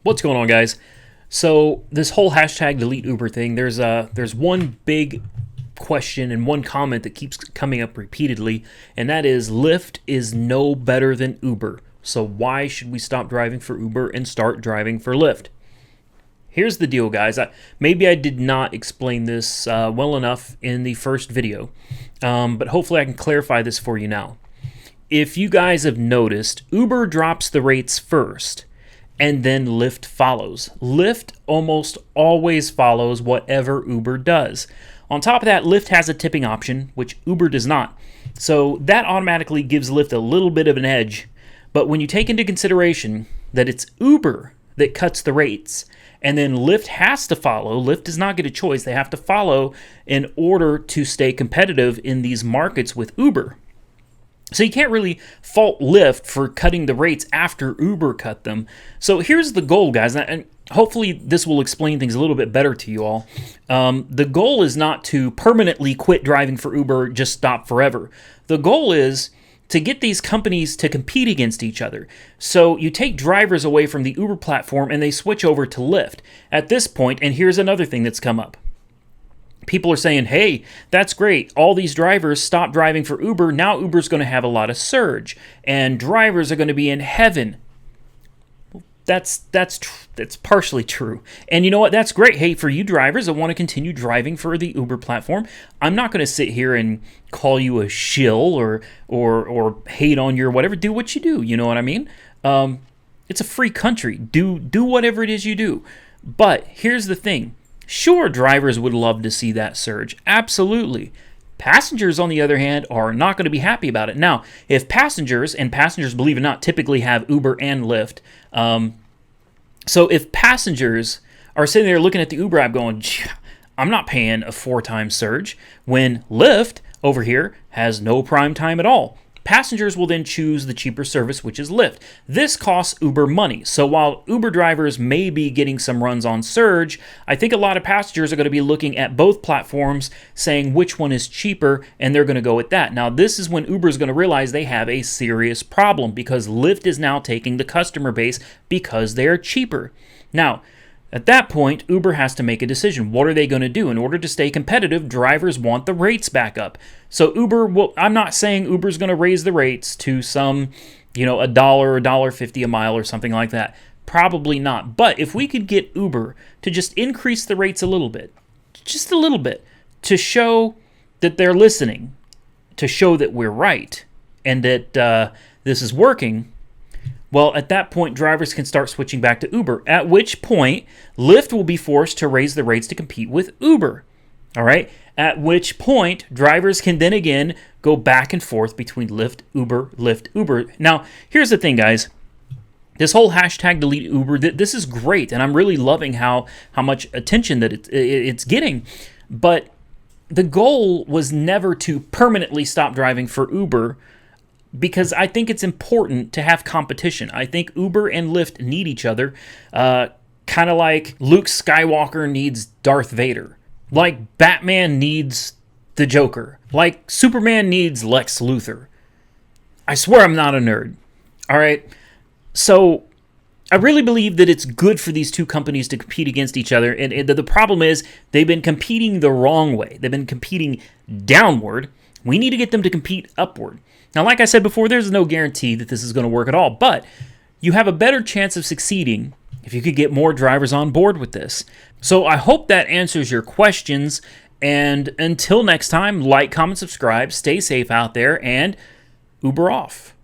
What's going on, guys? So this whole hashtag delete Uber thing, there's one big question and one comment that keeps coming up repeatedly, and that is Lyft is no better than Uber. So why should we stop driving for Uber and start driving for Lyft? Here's the deal, guys. Maybe I did not explain this well enough in the first video, but hopefully I can clarify this for you now. If you guys have noticed, Uber drops the rates first, and then Lyft follows. Lyft almost always follows whatever Uber does. On top of that, Lyft has a tipping option, which Uber does not. So that automatically gives Lyft a little bit of an edge. But when you take into consideration that it's Uber that cuts the rates, and then Lyft has to follow, Lyft does not get a choice, they have to follow in order to stay competitive in these markets with Uber. So you can't really fault Lyft for cutting the rates after Uber cut them. So here's the goal, guys, and hopefully this will explain things a little bit better to you all. The goal is not to permanently quit driving for Uber, just stop forever. The goal is to get these companies to compete against each other. So you take drivers away from the Uber platform and they switch over to Lyft. At this point, and here's another thing that's come up. People are saying, hey, that's great. All these drivers stop driving for Uber. Now Uber's going to have a lot of surge, and drivers are going to be in heaven. That's partially true. And you know what? That's great. Hey, for you drivers that want to continue driving for the Uber platform, I'm not going to sit here and call you a shill or hate on your whatever. Do what you do. You know what I mean? It's a free country. Do whatever it is you do. But here's the thing. Sure, drivers would love to see that surge. Absolutely. Passengers, on the other hand, are not going to be happy about it. Now, if passengers, and passengers, believe it or not, typically have Uber and Lyft. So if passengers are sitting there looking at the Uber app going, I'm not paying a 4-time surge, when Lyft over here has no prime time at all. Passengers will then choose the cheaper service, which is Lyft. This costs Uber money. So while Uber drivers may be getting some runs on surge, I think a lot of passengers are going to be looking at both platforms, saying which one is cheaper, and they're going to go with that. Now, this is when Uber is going to realize they have a serious problem because Lyft is now taking the customer base because they're cheaper. Now, at that point, Uber has to make a decision. What are they going to do? In order to stay competitive, drivers want the rates back up. So Uber will, I'm not saying Uber's going to raise the rates to some, $1 or $1.50 a mile or something like that. Probably not. But if we could get Uber to just increase the rates a little bit, just a little bit, to show that they're listening, to show that we're right, and that this is working, well, at that point, drivers can start switching back to Uber, at which point, Lyft will be forced to raise the rates to compete with Uber. All right? At which point, drivers can then again go back and forth between Lyft, Uber. Now, here's the thing, guys. This whole hashtag delete Uber, this is great, and I'm really loving how much attention that it's getting. But the goal was never to permanently stop driving for Uber, because I think it's important to have competition. I think Uber and Lyft need each other, kind of like Luke Skywalker needs Darth Vader, like Batman needs the Joker, like Superman needs Lex Luthor. I swear I'm not a nerd. All right? So I really believe that it's good for these two companies to compete against each other, and the problem is they've been competing the wrong way. They've been competing downward. We need to get them to compete upward. Now, like I said before, there's no guarantee that this is going to work at all, but you have a better chance of succeeding if you could get more drivers on board with this. So I hope that answers your questions, and until next time, like, comment, subscribe, stay safe out there, and Uber off.